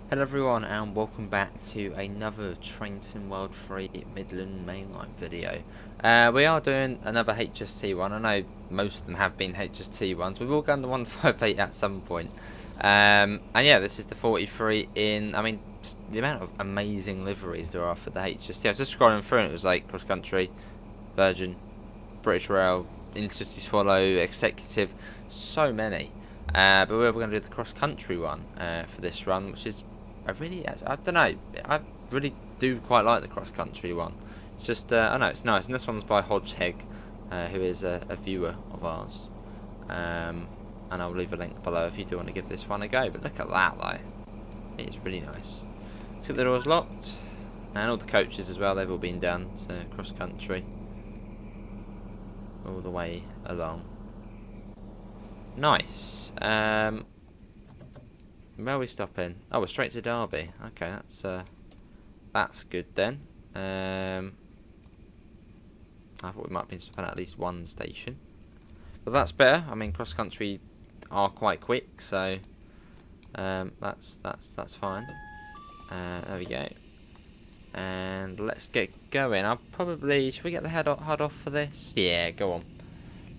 Hello everyone and welcome back to another Train Sim World 3 Midland Mainline video. We are doing another HST one. I know most of them have been HST ones. We will go on the 158 at some point. And yeah, this is the 43 in, I mean, the amount of amazing liveries there are for the HST. I was just scrolling through and it was like Cross Country, Virgin, British Rail, Intercity Swallow, Executive, so many. But we're going to do the cross country one for this run, which is I don't know, I really do quite like the cross country one. It's just, I know it's nice, and this one's by Hodgeheg, who is a viewer of ours. And I'll leave a link below if you do want to give this one a go. But look at that though, it's really nice. So the door's locked, and all the coaches as well, they've all been done, so cross country. All the way along. Nice. Where are we stopping? Oh, we're straight to Derby. Okay, that's good then. I thought we might be stopping at least one station, but that's better. I mean, cross country are quite quick, so that's fine. There we go. And let's get going. Should we get the HUD off for this? Yeah, go on.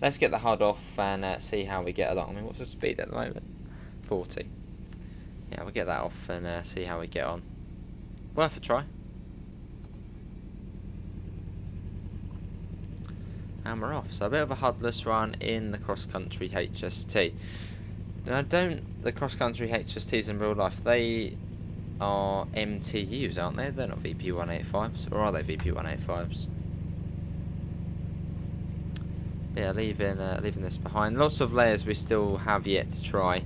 Let's get the HUD off and see how we get along. I mean, what's the speed at the moment? 40. Yeah, we'll get that off and see how we get on. Worth a try. And we're off. So a bit of a HUDless run in the cross-country HST. Now, the cross-country HSTs in real life, they are MTUs, aren't they? They're not VP185s, or are they VP185s? Yeah, leaving this behind. Lots of layers we still have yet to try.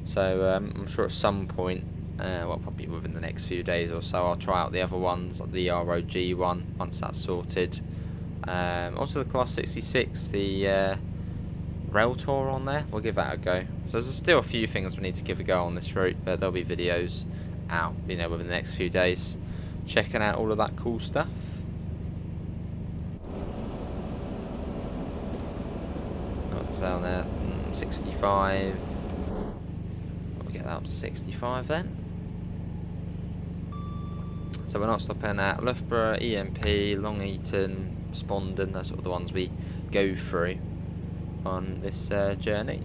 So I'm sure at some point, well, probably within the next few days or so, I'll try out the other ones, like the ROG one, once that's sorted. Also the Class 66, the Rail Tour on there, we'll give that a go. So there's still a few things we need to give a go on this route, but there'll be videos out, within the next few days, checking out all of that cool stuff. What's down there? 65. Get that up to 65 then. So we're not stopping at Loughborough, EMP, Long Eaton, Spondon. Those are the ones we go through on this journey.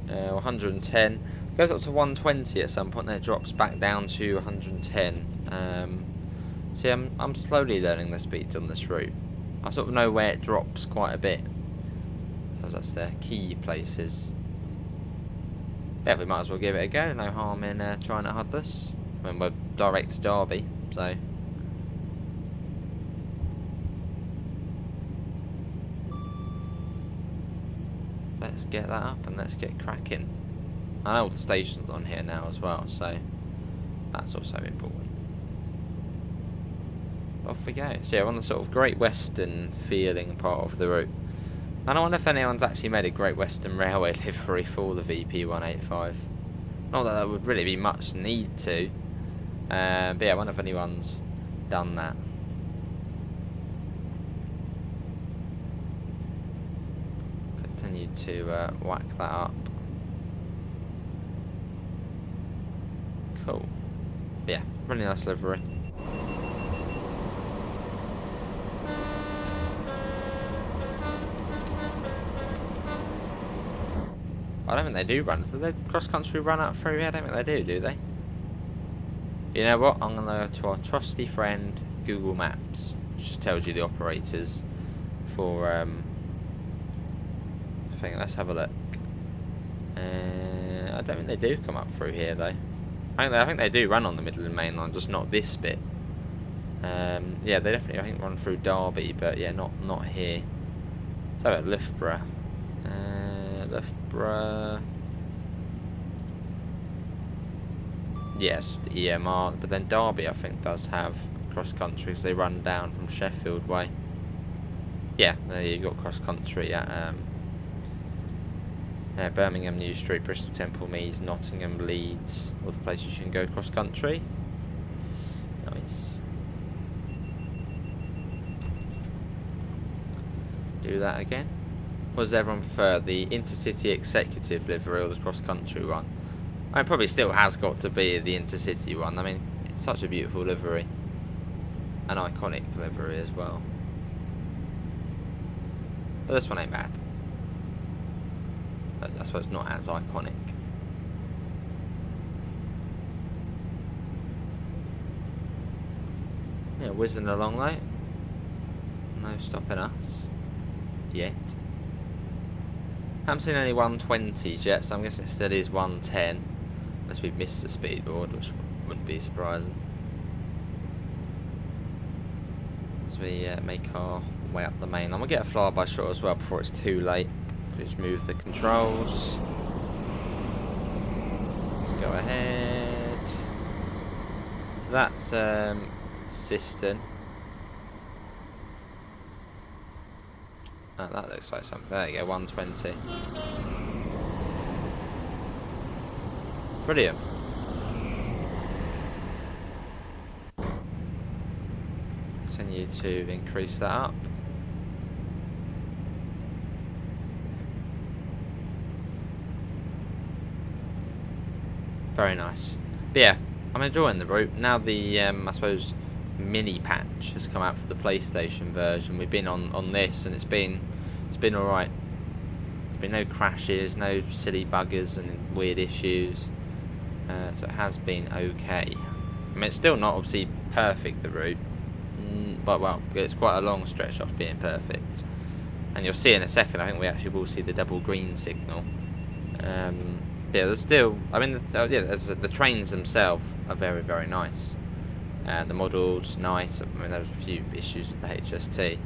110 goes up to 120 at some point, then it drops back down to 110. See, I'm slowly learning the speeds on this route. I sort of know where it drops quite a bit, so that's the key places. Yeah, we might as well give it a go. No harm in trying it HUDless. I mean, we're direct to Derby, so. Let's get that up and let's get cracking. I know all the stations on here now as well, so that's also important. Off we go. So yeah, we're on the sort of Great Western feeling part of the route. I don't wonder if anyone's actually made a Great Western Railway livery for the VP185. Not that there would really be much need to. But yeah, I wonder if anyone's done that. Continue to whack that up. Cool. Yeah, really nice livery. I don't think they do run. Do they cross-country run out through here? I don't think they do they? You know what? I'm going to go to our trusty friend Google Maps, which just tells you the operators for I think. Let's have a look. I don't think they do come up through here though. I think they do run on the Midland Main Line, just not this bit. Yeah, they definitely, I think, run through Derby, but yeah, not here. So at Loughborough. Loughborough. Yes, the EMR, but then Derby I think does have cross country because they run down from Sheffield way. Yeah, there you got cross country at Birmingham, New Street, Bristol, Temple Meads, Nottingham, Leeds, all the places you can go cross country. Nice. Do that again. What does everyone prefer, the Intercity Executive livery or the cross country one? It probably still has got to be the intercity one. I mean, it's such a beautiful livery. An iconic livery as well. But this one ain't bad. But I suppose not as iconic. Yeah, whizzing along though. No stopping us. Yet. Haven't seen any 120s yet, so I'm guessing it still is 110. Unless we've missed the speedboard, which wouldn't be surprising. As we make our way up the main line. We'll get a flyby shot as well before it's too late. Just move the controls. Let's go ahead. So that's Cistern. Oh, that looks like something. There you go, 120. Brilliant. Continue to increase that up. Very nice. But yeah, I'm enjoying the route. Now the, I suppose, mini patch has come out for the PlayStation version. We've been on this and it's been alright. There's been no crashes, no silly buggers and weird issues. So it has been okay. I mean, it's still not obviously perfect, the route. But well, it's quite a long stretch off being perfect. And you'll see in a second, I think we actually will see the double green signal. Yeah, there's still, I mean, the trains themselves are very, very nice. The model's nice. I mean, there's a few issues with the HST.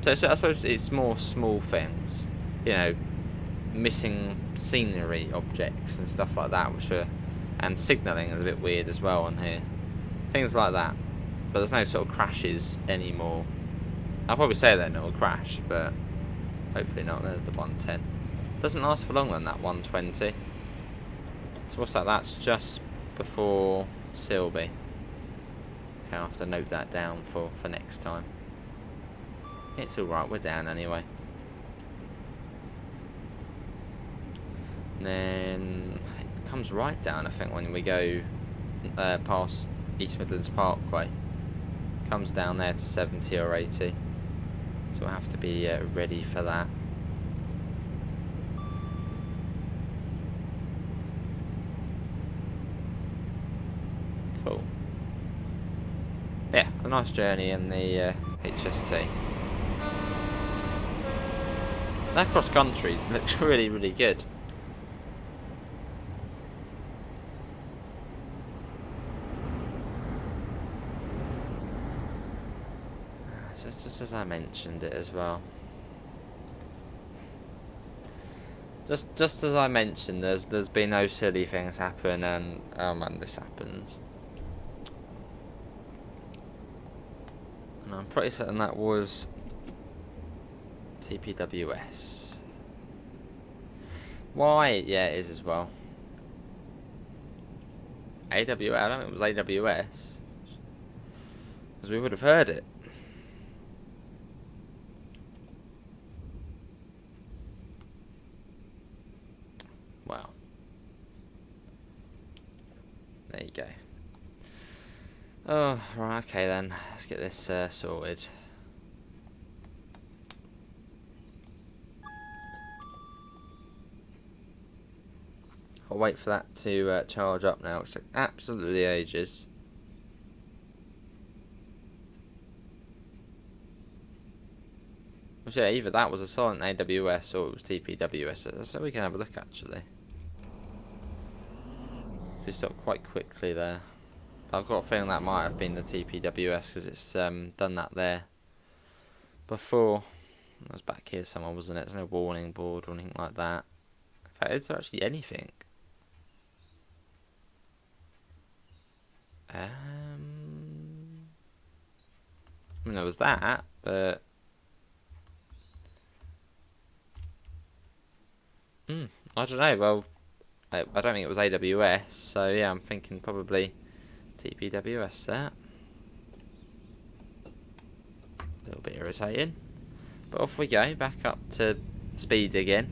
So I suppose it's more small things, you know, missing scenery objects and stuff like that, which are, and signalling is a bit weird as well on here. Things like that. But there's no sort of crashes anymore. I'll probably say that it'll crash, but hopefully not. There's the 110. Doesn't last for longer than that 120. So what's that? That's just before Silby. Okay, I'll have to note that down for next time. It's alright, we're down anyway. And then it comes right down, I think, when we go past East Midlands Parkway. Comes down there to 70 or 80. So we'll have to be ready for that. Cool. Yeah, a nice journey in the HST. That cross country looks really, really good. Just as I mentioned it as well. Just as I mentioned, there's been no silly things happen, and oh man, this happens. And I'm pretty certain that was TPWS. Why? Yeah, it is as well. AWS. I don't think it was AWS, because we would have heard it. Well, there you go. Oh, right, okay then. Let's get this sorted. I'll wait for that to charge up now, which took absolutely ages. Which, yeah, either that was a silent AWS or it was TPWS, so we can have a look actually. We stopped quite quickly there. I've got a feeling that might have been the TPWS because it's done that there before. It was back here somewhere, wasn't it? There's no warning board or anything like that. In fact, is there actually anything? I mean, there was that, but I don't know. Well, I don't think it was AWS, so yeah, I'm thinking probably TPWS there. A little bit irritating, but off we go, back up to speed again.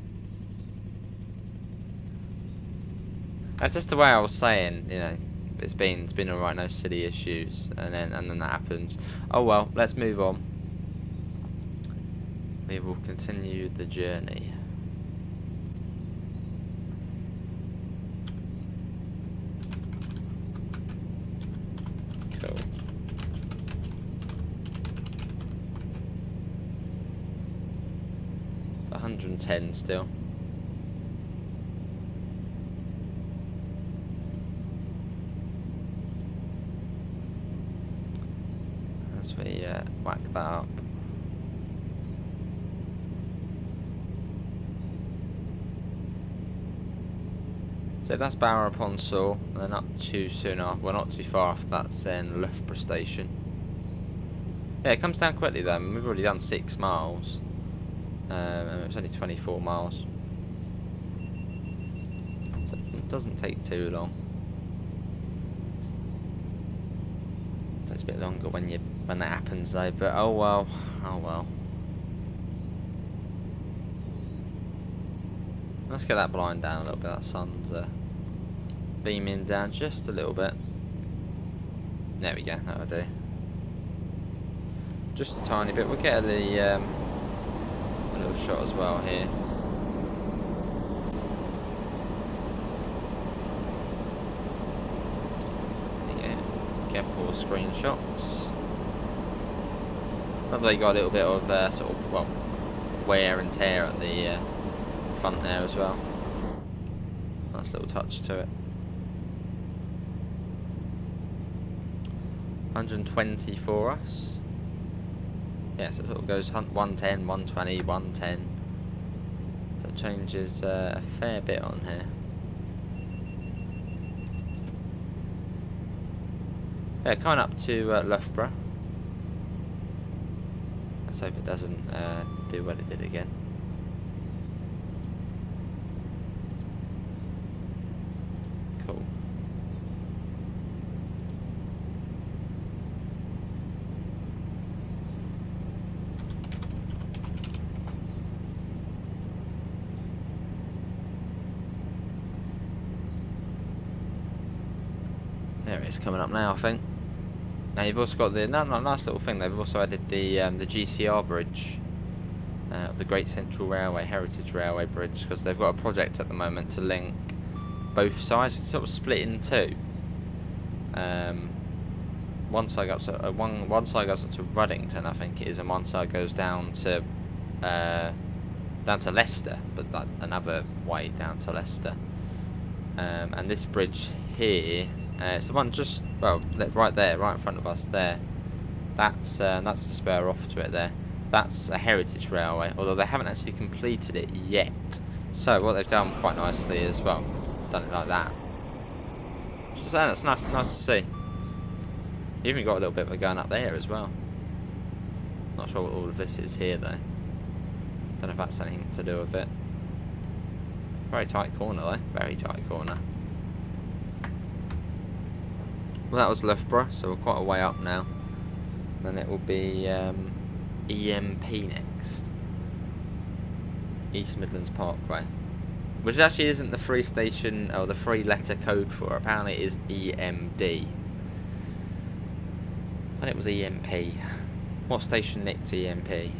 That's just the way I was saying, you know. It's been alright, no silly issues, and then that happens. Oh well, let's move on. We will continue the journey. Cool. It's 110 still. As we whack that up. So that's Barrow upon Saw, and then not too soon after, well not too far after that's then Loughborough station. Yeah, it comes down quickly though. I mean, we've already done 6 miles. And it's only 24 miles. So it doesn't take too long. It takes a bit longer when that happens though, but oh well, oh well. Let's get that blind down a little bit. That sun's beaming down just a little bit. There we go, that'll do. Just a tiny bit. We'll get a little shot as well here. Yeah, get all screenshots. Love that you got a little bit of sort of, well, wear and tear at the front there as well. Nice little touch to it. 120 for us. Yeah, so it sort of goes 110, 120, 110. So it changes a fair bit on here. Yeah, coming up to Loughborough. Let's hope it doesn't do what it did again. Cool. There it is coming up now, I think. Now you've also got the nice little thing. They've also added the GCR bridge of the Great Central Railway, Heritage Railway Bridge, because they've got a project at the moment to link both sides. It's sort of split in two. One side goes up to one side goes up to Ruddington, I think it is, and one side goes down to Leicester, but that another way down to Leicester. And this bridge here. It's the one just, well, right there, right in front of us there. That's the spur off to it there. That's a heritage railway, although they haven't actually completed it yet. So what they've done quite nicely as well, done it like that. So that's nice to see. You've even got a little bit of a going up there as well. Not sure what all of this is here though. Don't know if that's anything to do with it. Very tight corner though, very tight corner. Well, that was Loughborough, so we're quite a way up now. Then it will be EMP next. East Midlands Parkway. Which actually isn't the 3-station, or the 3-letter code for it. Apparently it is EMD. And it was EMP. What station nicked EMP?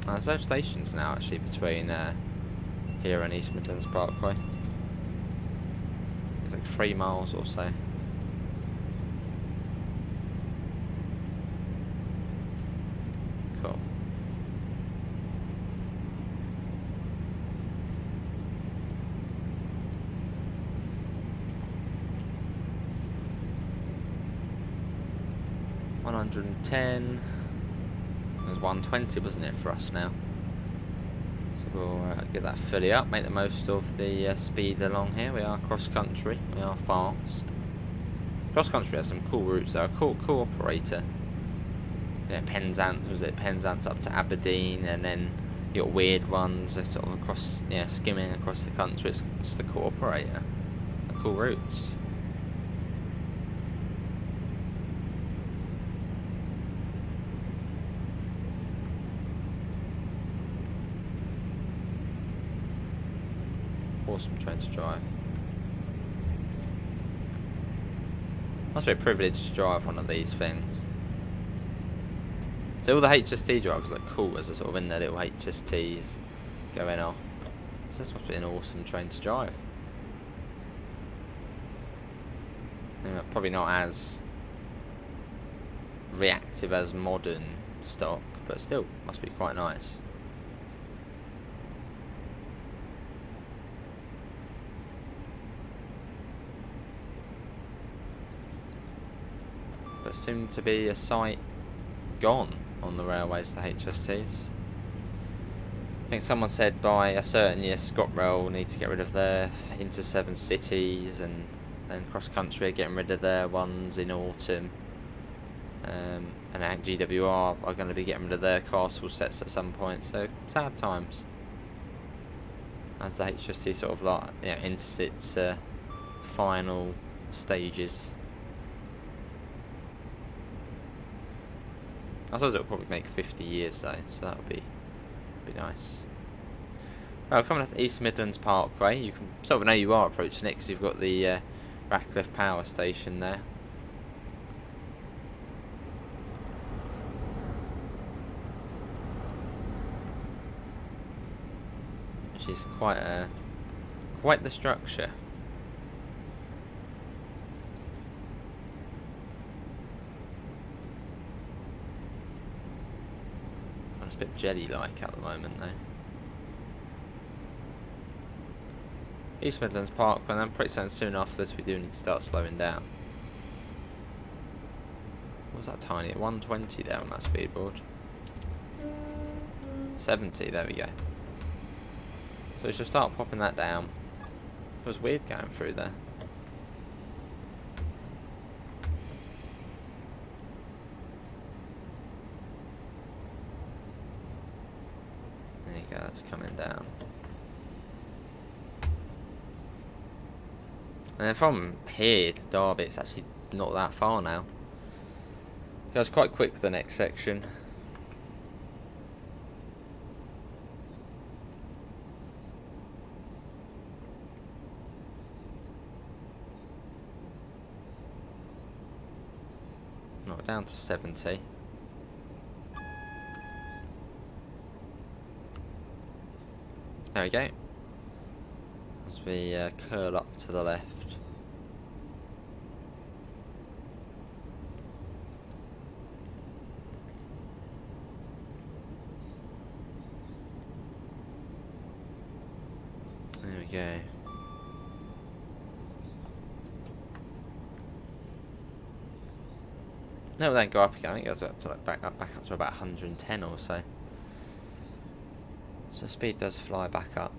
There's no stations now actually between here and East Midlands Parkway. It's like 3 miles or so. Cool. $110. It was 120, wasn't it, for us now? So we'll get that fully up, make the most of the speed along here. We are cross country, we are fast. Cross country has some cool routes though, a cool operator. Yeah, Penzance, was it? Penzance up to Aberdeen, and then you got weird ones that sort of across, yeah, skimming across the country. It's just a cool operator, cool routes. Awesome train to drive. Must be a privilege to drive one of these things. So all the HST drivers look cool as they're sort of in their little HSTs going off. So this must be an awesome train to drive. Probably not as reactive as modern stock, but still must be quite nice. But soon to be a sight gone on the railways, the HSTs. I think someone said by a certain year ScotRail will need to get rid of their inter-7 cities, and cross country are getting rid of their ones in autumn. And GWR are going to be getting rid of their castle sets at some point, so sad times. As the HST sort of like, you know, enters its final stages. I suppose it'll probably make 50 years though, so that would be nice. Well, coming up to East Midlands Parkway, you can sort of know you are approaching it because you've got the Ratcliffe Power Station there. Which is quite the structure. It's a bit jelly-like at the moment though. East Midlands Park, and then pretty soon after this we do need to start slowing down. What was that tiny? 120 there on that speedboard. 70, there we go. So we should start popping that down. It was weird going through there. There you go, that's coming down. And then from here to Derby, it's actually not that far now. It goes quite quick, the next section. Not down to 70. There we go. As we curl up to the left. There we go. No, then go up again. I think it goes up to like back up to about 110 or so. So speed does fly back up.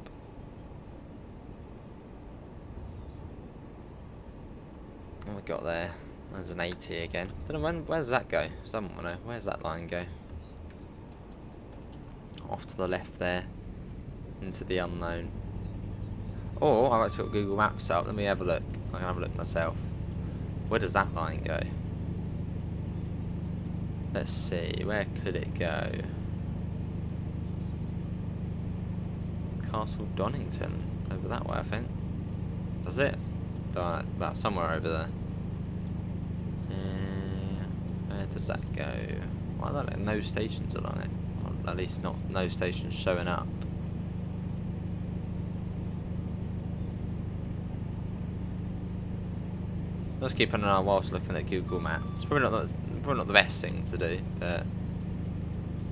What we got there? There's an 80 again. Don't know where does that go? Someone will know. Where's that line go? Off to the left there, into the unknown. Or I've actually got Google Maps up. Let me have a look. I can have a look myself. Where does that line go? Let's see. Where could it go? Castle Donington, over that way, I think. Does it? About somewhere over there. Where does that go? Why are there no stations along it? Or at least not no stations showing up. Let's keep an eye whilst looking at Google Maps. Probably not the best thing to do, but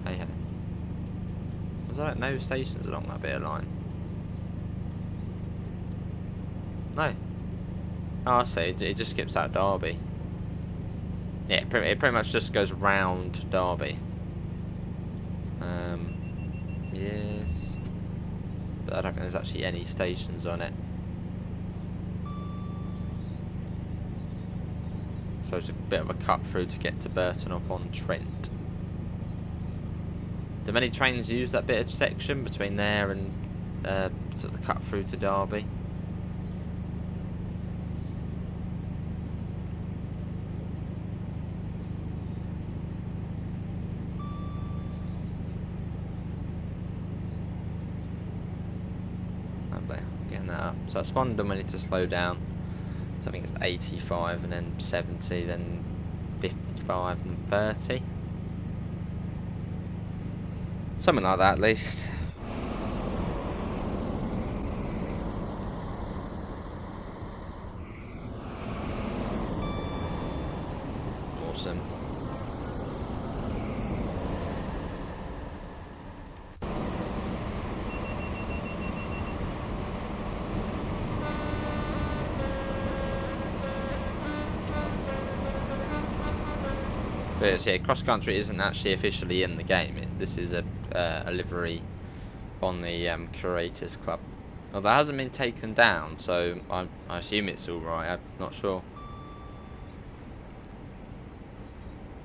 hey hey. Was there like no stations along that bit of line? No. Oh, I see. It just skips out Derby. Yeah, it pretty much just goes round Derby. Yes. But I don't think there's actually any stations on it. So it's a bit of a cut through to get to Burton-upon-Trent. Do many trains use that bit of section between there and sort of the cut through to Derby? Lovely. getting that up. So I spawned them, I need to slow down. So I think it's 85 and then 70, then 55 and 30. Something like that at least. Awesome. But yeah, cross country isn't actually officially in the game. This is a livery on the Curators Club. Well, that hasn't been taken down, so I assume it's alright. I'm not sure.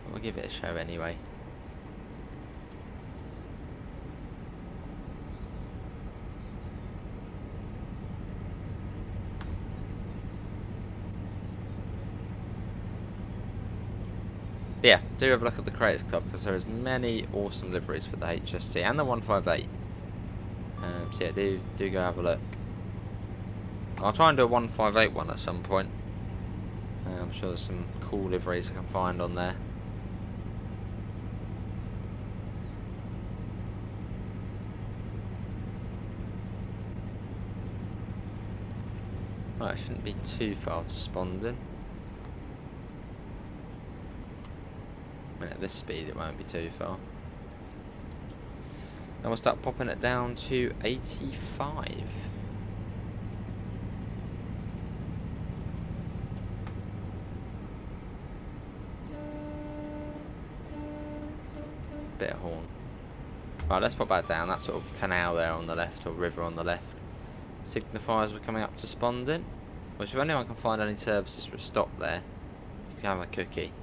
We'll give it a show anyway. But yeah, do have a look at the Creators Club because there is many awesome liveries for the HST and the 158. So yeah, do go have a look. I'll try and do a 158 one at some point. I'm sure there's some cool liveries I can find on there. Well, it shouldn't be too far to Spondon. I mean, at this speed it won't be too far. Then we'll start popping it down to 85. Bit of horn. Right, let's pop that down. That sort of canal there on the left, or river on the left, signifies we're coming up to Spondon. Which, if anyone can find any services for a stop there, you can have a cookie.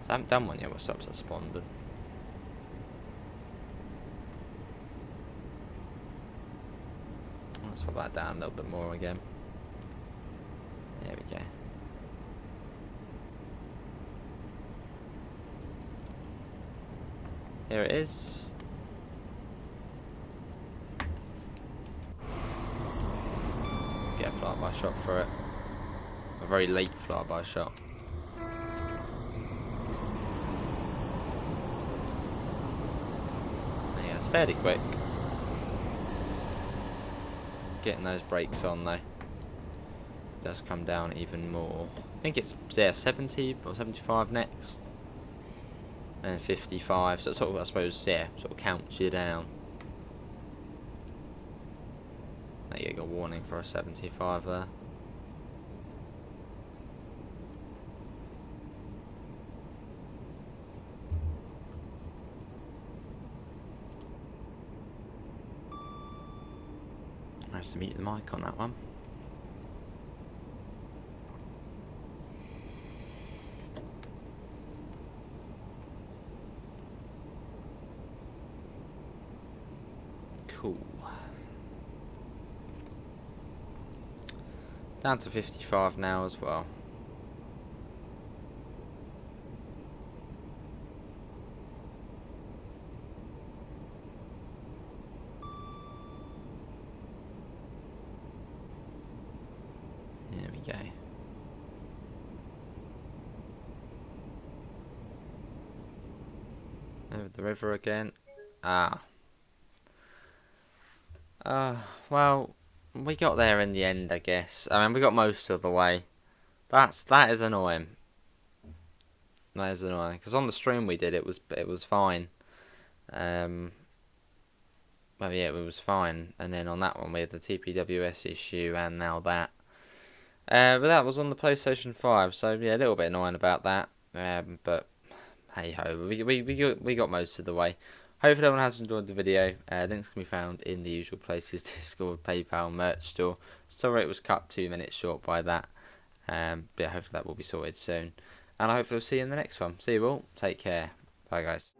So I haven't done one yet. What stops at Spondon? Let's pop that down a little bit more again. There we go. Here it is. Get a flyby shot for it. A very late flyby shot. Yeah, it's fairly quick. Getting those brakes on though. It does come down even more. I think it's 70 or 75 next. And 55, so it sort of, I suppose, yeah, sort of counts you down. There you go, warning for a 75 there. Nice to mute the mic on that one. Cool. Down to 55 now as well. There we go. Over the river again. Well, we got there in the end, I guess. I mean, we got most of the way. That is annoying. That is annoying because on the stream we did it was fine. Well, yeah, it was fine. And then on that one we had the TPWS issue and now that. But that was on the PlayStation 5, so yeah, a little bit annoying about that. But hey ho, we got most of the way. Hopefully everyone has enjoyed the video. Links can be found in the usual places: Discord, PayPal, merch store. Sorry it was cut 2 minutes short by that. But yeah, hopefully that will be sorted soon. And I hopefully will see you in the next one. See you all. Take care. Bye guys.